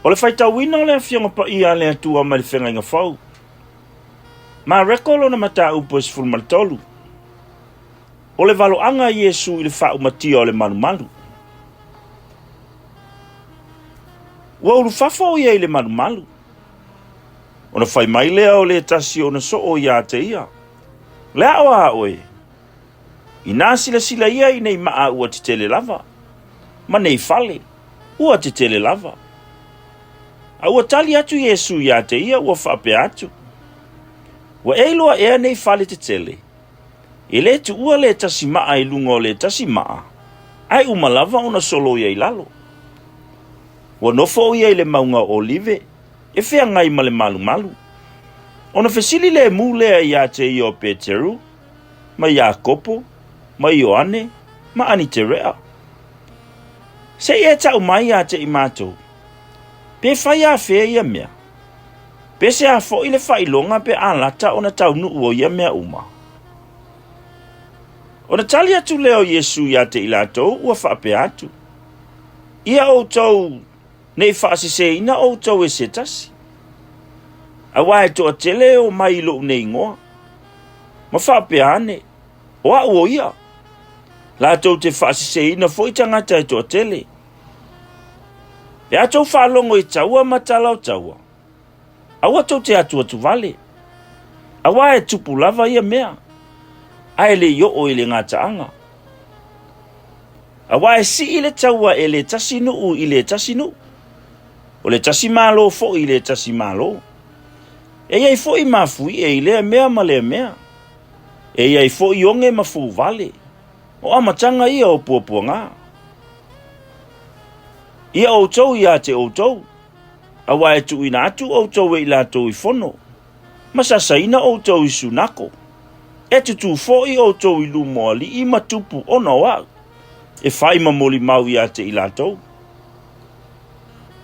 O le faitauina o le afionga Paia le atua ma le whenga whau. MAREKO lona mata upo es fulmaltolu. O le valoanga Iesu i le whau matia o le manumalu. Wa ulu fafo ia i le manumalu. Ona whai mai lea o le tasi o na so o ia te ia. Lea o a oe. I nā sila ia i nei maa ua te tele lava. Ma nei fale, ua te tele lava. A ua tali atu Iesu ia te ia ua whape atu. Wa eiloa ea nei fale te tele. E le tu ua le tasi maa i lunga o le tasi maa. Ai umalava ona solo ia i lalo. Wa nofo ia i le maunga olive. E whea ngai ma le malu malu. Ona fesili le mu lea ia te ia o Peteru. Ma Iakopo. Ma Ioane. Ma ani te rea. Se e tau mai ia te i mātou. Pe whai a whea ia mea. Pe se a fo i le whailonga pe a lata ona tau nu ua ia mea uma. Ona tali atu leo Iesu ia te ilatou ua whape atu. Ia o tau nei whaasise ina o tau e se tasi. A wae toa tele o mai lo nei ngoa. Ma whape ane. O a ua ia. La tau te whaasise ina fo i tangata e toa tele. E a tau whalongo i taua matalau taua. Awa tau te atu vale. Awa e tupu lava ia mea. Ai le yo o ile ngata anga. Awa e si ile taua e le tasinu u ile tasinu. O le tasi malo fo ile tasi malo. E iai fo i mafui e ile mea ma le mea. E iai fo i onge mafu vale. O amatanga ia o puapua ngā. Ia o tau ia te o tau. Awa e tu ina atu o tau e ila tau i fono. Masasaina o tau i sunako. E tutu fo i o tau i lumoa li i matupu ona wau. E whai mamoli mau ia te ila tau.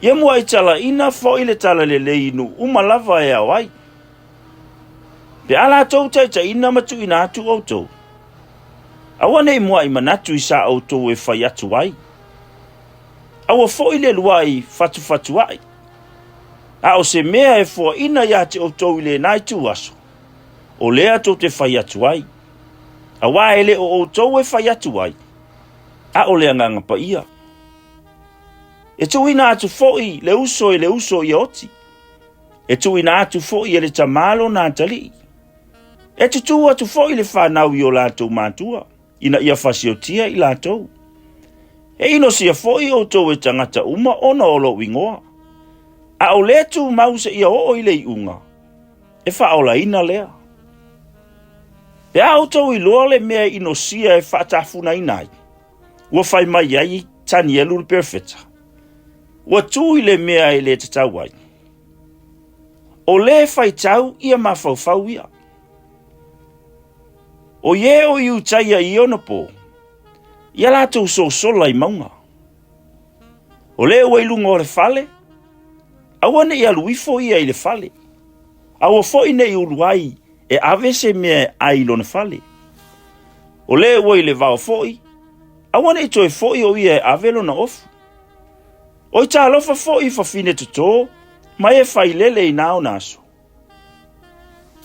Ia mua i tala ina fo i le tala le leinu umalava e awai. Pe ala tau taita ina matu ina atu o tau. Awa nei mua i manatu i sa o tau e whai atu ai. Awa fo i le luai fatu ai. A o se mea e fo ina ia te o tau i le nai tu aso. O lea tau te whai atu ai. Awa e le o tau e whai atu ai. A o lea nganga Paia. E tu ina atu fo i le uso i oti. E tu ina atu fo i le tamalo na tali. E tu atu fo i le whanau i o lātou mātua. Ina ia whasiotia i lātou. E ino sia fo i o tau e tangata uma ona olo wingoa. A o le tu mause ia o i le iunga. E whaola ina lea. Pe a o tau i loa le mea ino sia e whaatafuna inai. Ua whai mai ai tani elu le perfecta. Ua tu i le mea i le tatau ai. O le whai tau ia mawhauwhau ia. O ye o iu taia i ona po. Ia lātou sola i maunga. O le ua ilunga o le fale. Awa ne ia luifo ia i le fale. Awa fo i ne i uluai e avese mea ai lona fale. O le ua i le vao fo i. Awa ne i toi fo i o ia e avelo na ofu. O i ta alofa fo i fafine tuto, ma e fai lele i nao naso.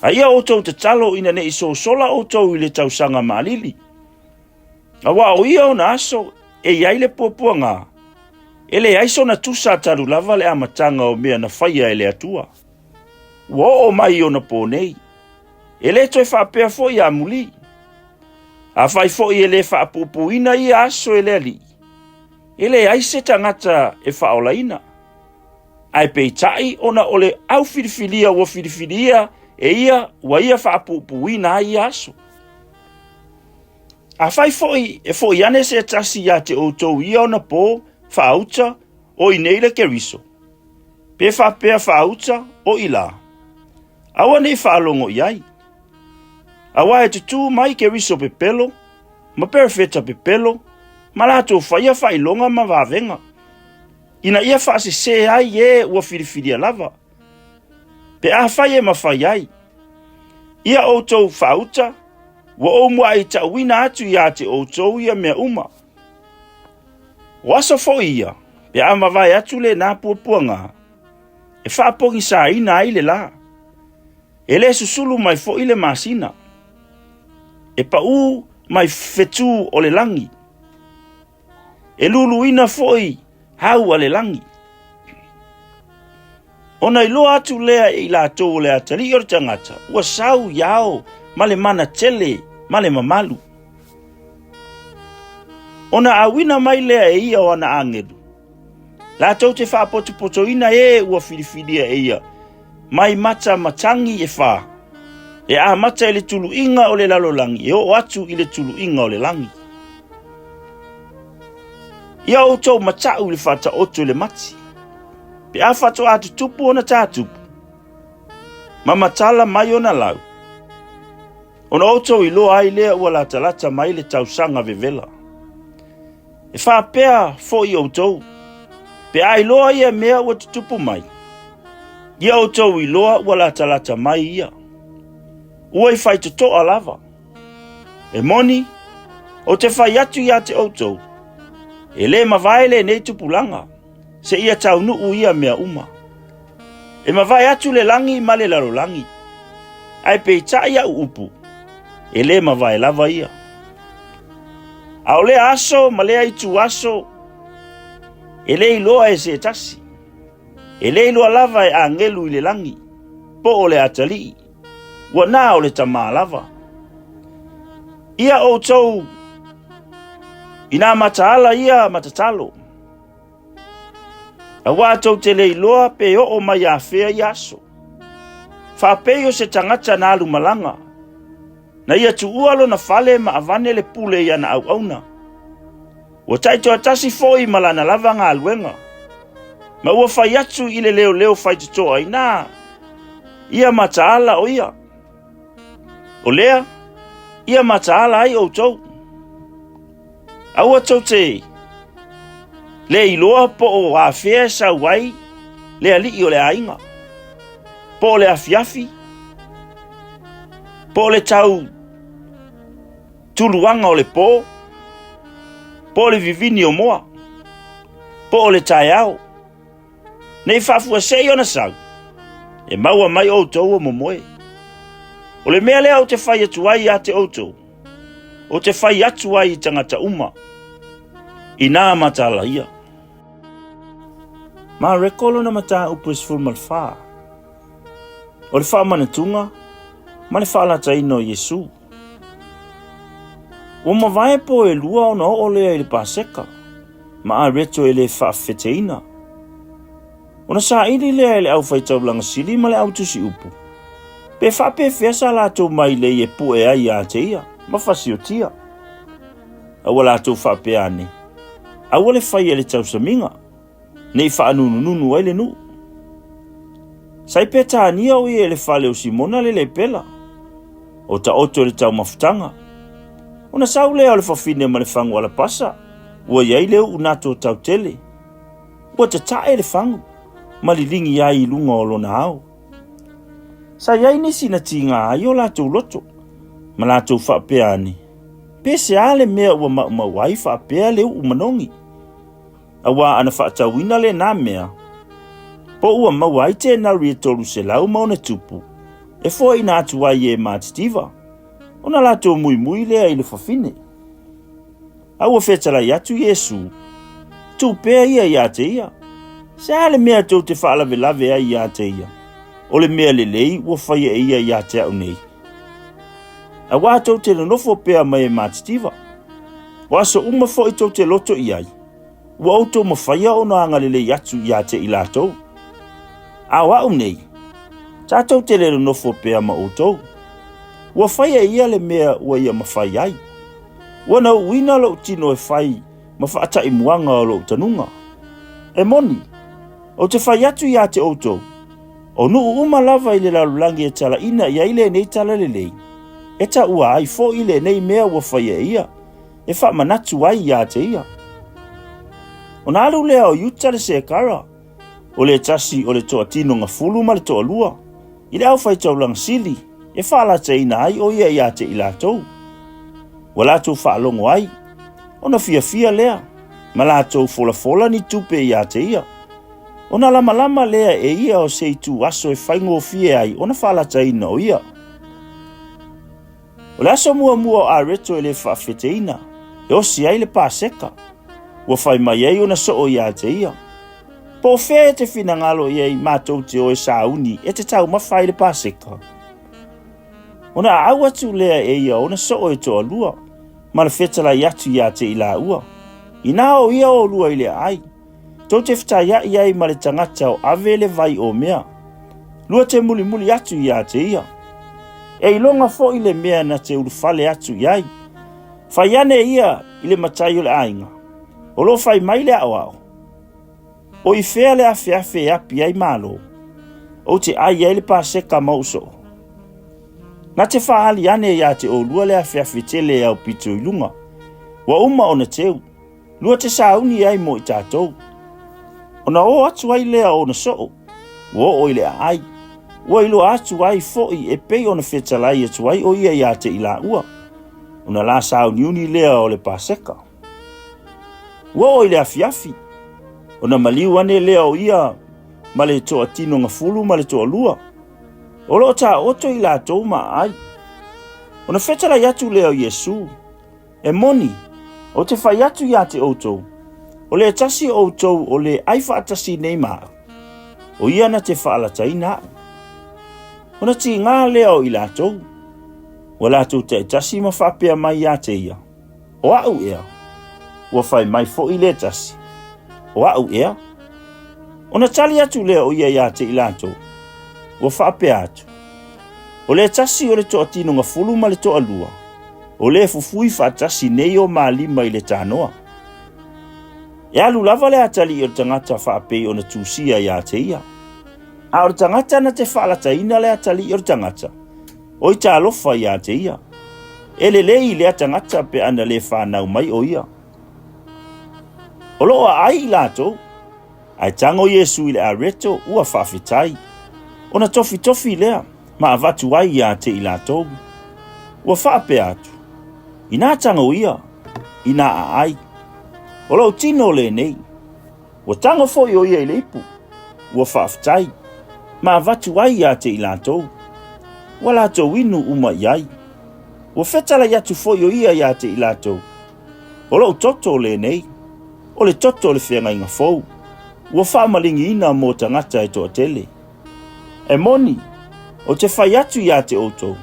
A ia o tau te talo ina ne i sola o tau i le tausanga malili. Awa o ia o naso e iai le puapua ngā. Ele aiso na tusa taru lava le amatanga o mea na whaia ele atua. Ua o mai o na pōnei. Ele toi whapea fo i amuli. A whai fo i ele whaapupuina i aso ele ali. Ele aise tangata e whaolaina. Ai peitai ona ole au whirifilia ua whirifilia e ia ua ia whaapupuina i aso. A whai fo i ane se tasi ia te outou ia ona pō whaauta o i neile keriso. Pe whapea whaauta o i la. Awa nei whaalongo iai. Awa e tutu mai keriso pe pelo, ma perfeta pe pelo, ma lato whaia whailonga ma wavenga. Ina ia whaase se ai e ua whirifiria lava. Pe a whai e ma whai ai. Ia outou whaauta, wa o mua i ta wina atu ia te outou ia mea uma. Wasa fo ia, pe ama vai atu le nā puapuanga, e whaapongi sa ina ai le la. E le susulu mai fo ile masina. E pa u mai fetu o le langi. E lulu ina foi hau a le langi. Ona iloa atu lea i la tō lea tali o tangata. Ua sau iao male mana tele male mamalu. Ona awina mai lea e ia o ana angedu. La tau te whaapotu poto ina e ua whiriwhiria e ia. Mai mata matangi e wha. E a mata ile tulu inga o le lalo langi. E o atu ile tulu inga o le langi. Ia o tau matau le whata oto le mati. Pe a whato atu tupu ona tātupu. Mamatala mai ona lau. Ona oto i loa ai lea ua la talata mai le tausanga vevela. E whapea fo i outou. Pe ai loa ia mea ua tutupu mai. Ia outou i loa ua la talata mai ia. Ua i whai totoa lava. E moni, o te whai atu ia te outou. E le mavaele nei tupulanga. Se ia tau nuu ia mea uma. E mavai atu le langi ma le laro langi. Ai pe ta ia upu. E le mavai lava ia. Au le aso ma le aitu aso. E le iloa e se tasi. E le iloa lava e angelu i le langi. Po o le atali. Ua nā o le tamaa lava. Ia o tau. Ina mataala ia matatalo. A wātou te le iloa pe o mai a whea i aso. Whapeo se tangata na alu malanga. Na ia tu ualo na fale ma avane le pule ia na au auna. Wa taito atasi foi malana lava ngā aluenga. Ma ua whai atu i le leo leo whai tutoa ina. Ia mataala o ia. O lea, ia mataala ai o tau. Aua tau te le iloa po o a whea sa wai le ali o le ainga. Po le afiafi. Po le tau tuluanga o le po. Po le vivini o moa. Po le tai au. Nei whafua sei ona sau. E maua mai o tau o momoe. O le mea lea o te whai atu ai a te outou. O te whai atu ai i tangata uma. I nā matala ia. MAREKO na mata upus fulmal wha. O le wha manatunga. Ma le wha lata ino Yesu. O ma vai po e lua o na o lea i le paseka. Ma a reto e le wha feteina. O na sa ili lea i le au whaitau langa sili ma le au tusi upu. Pe wha pe whesa lato mai le e pu e ai a te ia. Ma whasi o tia. Awa lato wha pe ane. Awa le whai e le tau saminga. Nei wha anunu nunu ai le nu. Sai pe ta ania o e le whale o Simona le pela. O ta oto le tau mafutanga. O na sau lea o le whawhine ma le whangu ala pasa. Ua iai leo unato tau tele. Ua ta tae le whangu. Ma li lingi ai i lunga o lona au. Sa iai nisi na tinga ai o lato loto. Ma lato whapea ane. Pese ale mea ua mawai whapea leo umanongi. Awa ana whaatawina le nā mea. Po ua mawai te nari e tolu se lau mauna tupu. E fo ina atu ai e mātitiva. Ona lato mui lea i le whawhine. Aua whetala i atu Yesu. Tu pea ia i ate ia. Se ale mea tau te whaalave lave ai i ate ia. O le mea lelei ua whaia ia i ate au nei. Awa tau te nofo pea mai e mātitiva. Waso uma fo i tau te loto i ai. Ua auto ma whaia o na angalele i atu i ate i latou. Awa au nei. Tātou te lero nofo pea ma outou. Ua whaia ia le mea ua ia ma whai ai. Ua na uina lo tino e whai ma whaata i muanga o lo tanunga. E moni, o te whai atu i ate outou. O nuu uma lava i le lalulangi e tala ina i aile nei tala lelei. E ta ua ai fo ile nei mea ua whaia ia. E wha manatu ai i ate ia. O na alu lea o yuta le sekara. O le tasi o le toa tino nga fulu ma le toa lua. I le au whai tau lang sili. E whaalata ina ai o ia i ate i latou. Wa latou whaalongo ai. O na fia lea. Ma latou fola ni tupe i ate ia. Ona lama lea e ia o se tu aso e whaingofie ai, ona whalataina o ia. O le aso mua o a reto e le whawheteina, e o si ai le pāseka, ua whai mai ai ona so o ia te ia. Po whea te whina ngalo i ai mātou te o e sauni, e te tau mawhai le pāseka. Ona au atu lea e ia ona so o e toa lua, ma le whetala i atu ia te ila ua. Ina o ia o lua i le ai, tau te whitai ai ai ma le tangata o ave le vai o mea. Lua te muli atu ia te ia. E ilonga fo i le mea na te urufale atu iai. Whai ane ia i le matai o le ainga. O lo whai mai le au au. O i whea le awhi api ai malo. O te ai ai le pāseka mauso. Na te whaali ane ia te o lua le awhi tele au pito i lunga. Wa uma o na teu. Lua te sauni ai mo i tātou. Ona o atu ai lea o na soo. Wo o i le ai. Wa ilo atu ai foi e pei ona whetalai atu ai o ia te ila ua. Ona la sauni uni lea o le pāseka. Wa o i le afiafi. Ona maliu ane lea o ia ma le toa tino ngafulu ma le toa lua. O lo ta oto i la touma ai. Ona whetalai atu lea o Yesu. E moni, o te whai atu ia te outou. O le tasi outou o le aifa atasi nei maa. O ia na te whaalataina. Ona ti ngā lea o i lātou. O lātou te tasi ma whapea mai ia te ia. O au ea. Ua whai mai fo i le tasi. O au ea. Ona tali atu lea o ia te i lātou. Ua whapea atu. O le tasi o le toa tino ngā fulu ma le toa lua. O le fufui whaatasi nei o maa lima i le tānoa. E alu lava le atali o le tangata whaapei o na Tusia ia te ia. A o le tangata na te whaalataina le atali o le tangata. O i tā alofa ia te ia. E le lei le tangata pe ana le whanau mai o ia. O loa ai lātou. Ai tango Yesu i le areto ua whawhitai. O na tofi lea. Ma avatu ai ia te i lātou. Ua whape atu. Ina tango ia. Ina ai. O lau tino le nei. Ua tango foi o ia i le ipu. Ua whawhitai. Ma avatu ai ia te i lātou. Ua lātou inu uma iai. Ua whetala iatu foi o ia te i lātou. O lau toto le nei. O le toto le whenga inga fou. Ua whaamalingi ina mō tangata e toa tele. E moni. O te whai atu ia te outou.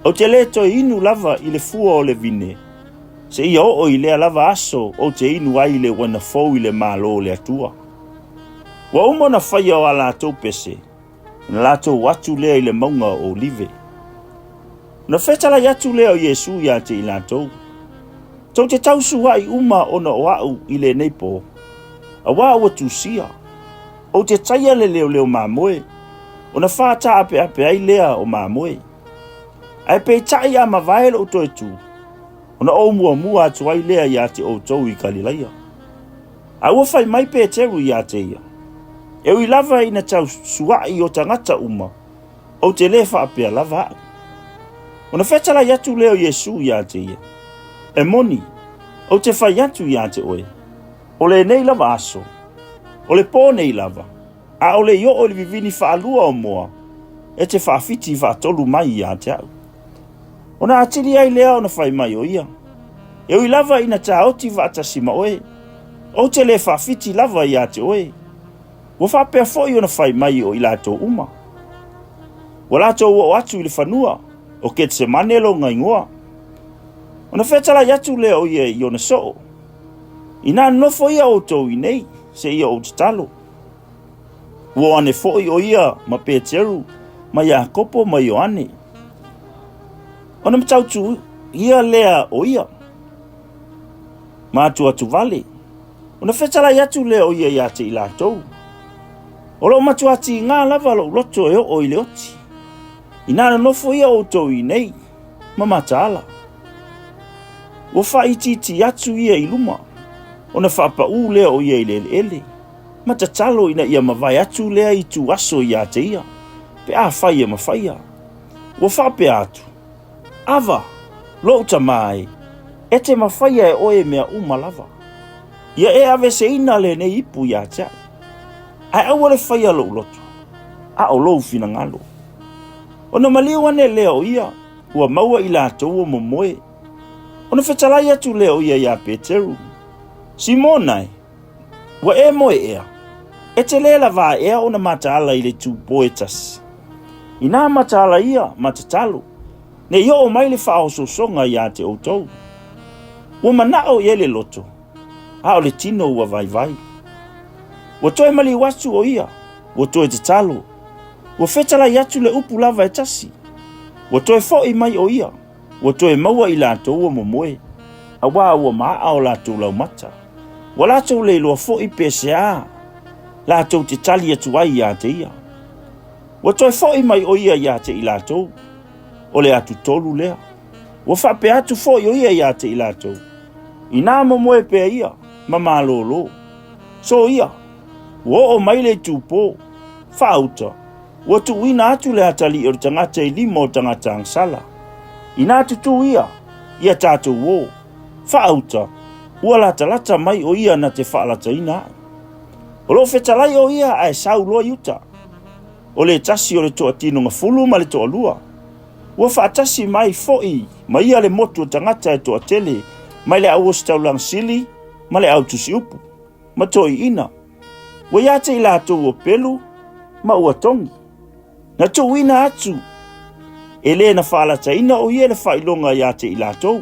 O te le toi inu lava i le fua o le vine. Se ia o i lea lava aso o te inu ai le wana fau i le malo le atua. Wa umo na whai o a lātou pese. Na lātou watu lea i le maunga o live. Na whetala atu lea o Yesu ia te i lātou. Tau te tausu wai uma o na oau i le neipo. A wā ua Tusia. O te taia le leo mamoe. O na whāta ape ai lea o mamoe. Ai pe tai a mavaelo o toi tu. O na o mua atu ai lea ia te o tau i Galileia. A ua whai mai pe teru ia te ia. E ui lava ina tau suai o tangata uma. O te le whaapea lava. O na whetala iatu leo Yesu ia te ia. E moni. O te whai atu ia te oe. O le nei lava aso. O le pō nei lava. A o le io o le vivini whaalua o moa. E te whaafiti whaatolu mai ia te au. O na atiri ai lea o na whai mai o ia. E ui lava ina ta oti whaatasi ma oe. O te le whaafiti lava ia te oe. Wa whapea foi o na whai mai o i lato uma. Wa lato o atu i le whanua. O ke te manelo ngai ngoa. O na whetala yatu lea o ia i o na soo. Ina nofo ia o tau i nei. Se ia o te talo. Ua ane foi o ia ma Peteru. Ma Iakopo ma Ioane. O na matautu ia lea o ia. Ma atu vale. O na whetala yatu lea o ia te i latou. O lo matu ati ngā lava lo loto e o i le oti. Inana nofo ia o tau i nei. Ma mataala. Ua whaititi atu ia i luma. O na whapa u lea o ia i le ele. Matatalo ina ia mawai atu lea i tu aso ia te ia. Pe a whaia ma whaia. Ua whape atu. Ava, lo tamai. E te mawhaia e oe mea umalava. Ia e ave se ina le ne ipu ia te. Ai au le whaia lo loto. A o lou fina ngalo. Ona maliu ane leo ia. Ua maua i lātou o momoe. Ona whetalai atu leo ia ia Peteru. Simonai. Ua e moe ea. E te lela vā ea ona mataala i le tūpo e tasi. I nā mataala ia matatalo. Ne yo o mai le whaososonga ia te outou. Ua manao i ele loto. A o le tino ua vai vai. Ua toe mali wasu o ia. Ua toe te talo. Ua whetalai atu le upu lava e tasi. Ua toe fo'i mai o ia. Ua toe maua i lātou o momoe. A wā ua maa o lātou lau mata. Ua lātou le loa fo'i PSA. Lātou te tali atu ai ia te ia. Ua toe fo'i mai o ia ia te i lātou. O le atu tolu lea. Ua whape atu fo'i o ia te i lātou. I nā momoe pēa ia. Ma lolo. So ia. Ua o mai le tūpō. Whauta. Ua tu ina atu le atali o tangata i limo o tangata ang sala. Ina atu tu ia. Ia tātou wō. Whauta. Ua lata mai o ia na te whaalata ina. O lo whetalai o ia ai sau loa yuta. O le tasi o le toa tino ngā fulu ma le toa lua. Ua whaatasi mai fo'i. Ma ia le motu o tangata e toa tele. Mai le au o staulang sili. Ma le au tusi upu. Ma toi ina. Ua ia te i lātou o pelu. Ma ua tongi. Na tu ina atu. E le na whaalata ina o ia le whailonga ia te i lātou.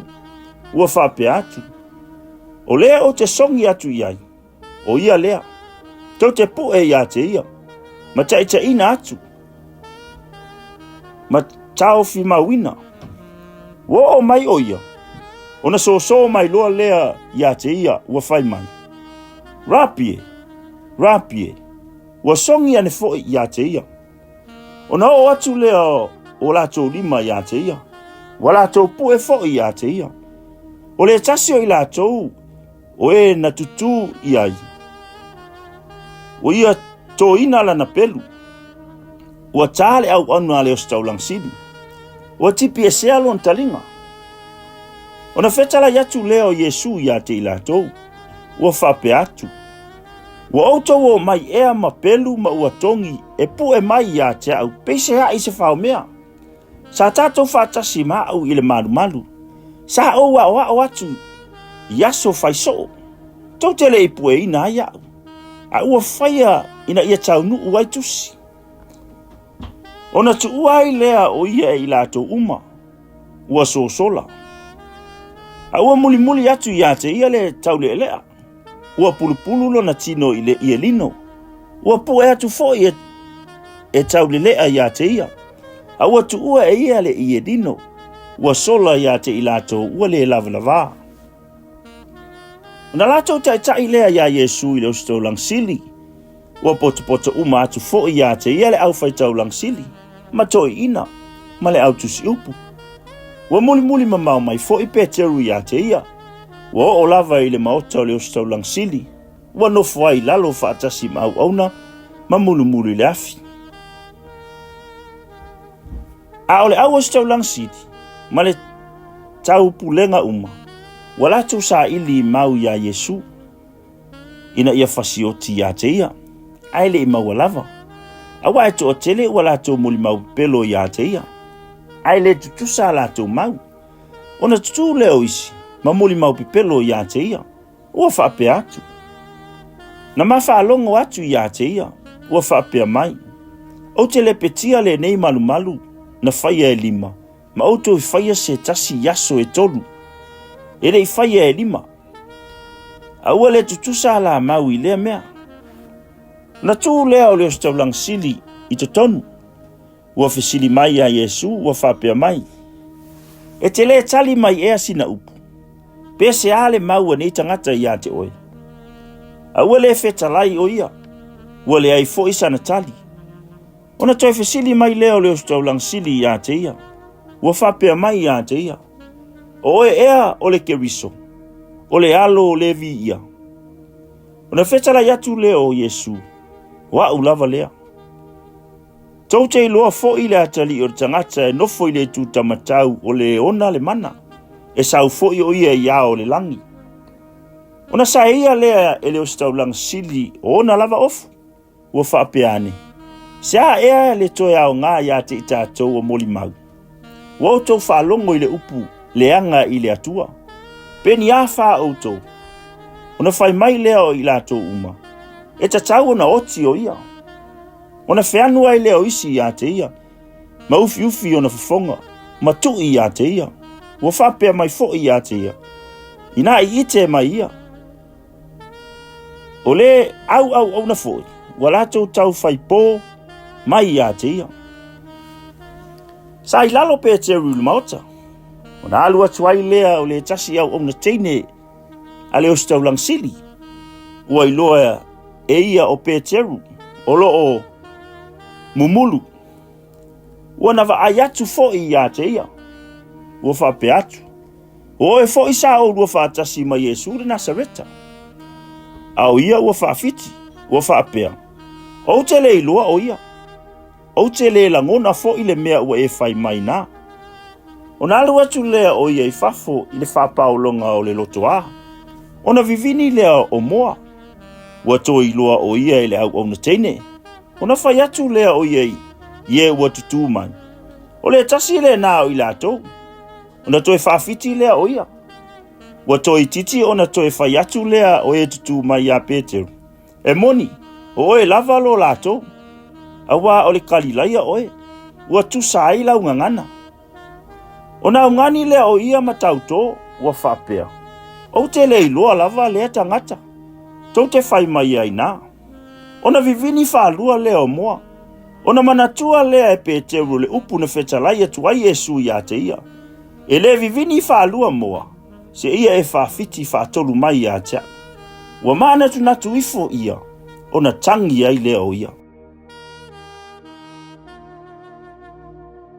Ua whape atu. O lea o te songi atu iai. O ia lea. Tau te poe ia te ia. Ma taita ina atu. Ma tau fi mawina. Wo o mai o ia. Ona so mai loa lea ia te ia. Ua whai mai. Rapie. Rapie. Ua songi ane foe ia te ia. Ona o atu lea o lātou lima ia te ia. Wa lātou poe foe ia te ia. O le tasio i lātou. O e na tutu iai. O ia tō ina la na pelu. Ua tāle au anu ale o staulang sini. Ua tipi e sealo on talinga. Ona whetala yatu leo Yesu ia te i lātou. Ua whape atu. Ua outou o mai ea ma pelu ma ua tongi e pu e mai ia te au. Peise ha i se whao mea. Sa tātou whātasi ma au i le malu. Sa au o atu. Yaso faiso. Tau tele i pu e ina ia au. A ua whaia ina ia tau nuu wai tusi. Ona tu uai lea o ia i lātou uma. Ua sola. A ua muli atu ia te ia le tau le lea. Ua pulu lo na tino i le ia lino. Ua pu e atu fo e tau le lea ia te ia. A ua tu ua e ia le ia lino. Ua sola ia te i lātou ua le lava. Na lātou tai lea ia Yesu i le ustau lang sili. Ua poto uma atu fo ia te ia le au fai tau lang sili. Ma toi ina. Ma le au tusi upu. Ua muli mamau mai fo i Peteru ia te ia. Ua o lava i le maota o le ustau lang sili. Ua nofo ai lalo whaatasi mau auna. Ma mulu le afi. A o le au ustau lang sili. Ma le tau pulenga uma. Wa lātou sa ili mau ia Yesu. Ina ia fasioti ia te ia. Aile i mau lava. Awa e to o tele wa lātou muli mau pelo ia te ia. Aile tutu sa lātou mau. Ona tutu leo isi. Ma muli mau pipelo ia te ia. Ua whape atu. Na ma whaalongo atu ia te ia. Ua whape mai. O tele petia le nei malu. Na whaia e lima. Ma auto i whaia se tasi yaso e tolu. Ele i whaia e lima. Aua le tutusa la mau i lea mea. Na tū lea o leo staulang sili i to tonu. Ua whisili mai a Yesu, ua whapea mai. E te le tali mai ea sina upu. Pese ale mau ane i tangata i a te oe. Aua le whetalai o ia. Ua le ai fo isa na tali. Ona toi whisili mai leo staulang sili i a te ia. Ua whapea mai i a te ia. O ea o le keriso. O le alo o le vi ia. Ona whetala yatu leo Yesu. Wa ulava lea. Tau te iloa fo i le atali o tangata e nofo i le tu tamatau o le ona le mana. E sau fo i o ia ia o le langi. Ona sa ia lea e leo stau lang sili o ona lava ofu. ua whaapeane. Sea ea le toi au ngā ia te tātou o moli mau. Ua outou whaalongo i le upu le anga i le atua. Peni a wha outou. Ona whai mai leo i lātou uma. E tatau ona oti o ia. Ona wheanua i leo isi i te ia. Ma ufi ona whafonga. Ma tui i te ia. Ua whapea mai fo i te ia. Ina i ite mai ia. O le au na foi. Ua lātou tau whai pō mai i te ia. Sa i lalo pe te rulu maota. O na alua tuai lea o le tasi au na teine a le ostau lang sili. Ua i loa e ia o pe teru. O lo o mumulu. Ua na wa ai atu fo i te ia. Ua whape atu. O e fo i sa o lua whaatasi ma Yesu de Nasareta. Au ia ua whaafiti. Ua whaapea. O te le iloa o ia. O te le langona fo i le mea ua e whai mai nā. O nā lua tu lea o ia i whafo i le whapaolonga o le loto a. O na vivini lea o moa. Ua to i loa o ia i le au na teine. O na whai atu lea o ia i ie ua tutu mai. O le tasi le nā o i lātou. O na toi whaafiti lea o ia. Ua toi titi o na toi whai atu lea o e tutu mai a Peteru. E moni, o e lava lo lātou. Awa o le kalilaia oe. Ua tusa ai lau ngangana. O na ungani lea o ia matauto, ua whapea. O te le iloa lava lea tangata. Tau te whai mai ai nā. O na vivini whaalua lea o moa. O na manatua lea e Peteru le upu na whetalai atu ai Yesu i te ia. E le vivini whaalua moa. Se ia e whaafiti whaatolu mai i a tea. Ua maana tu natu ifo ia. O na tangi ai lea o ia.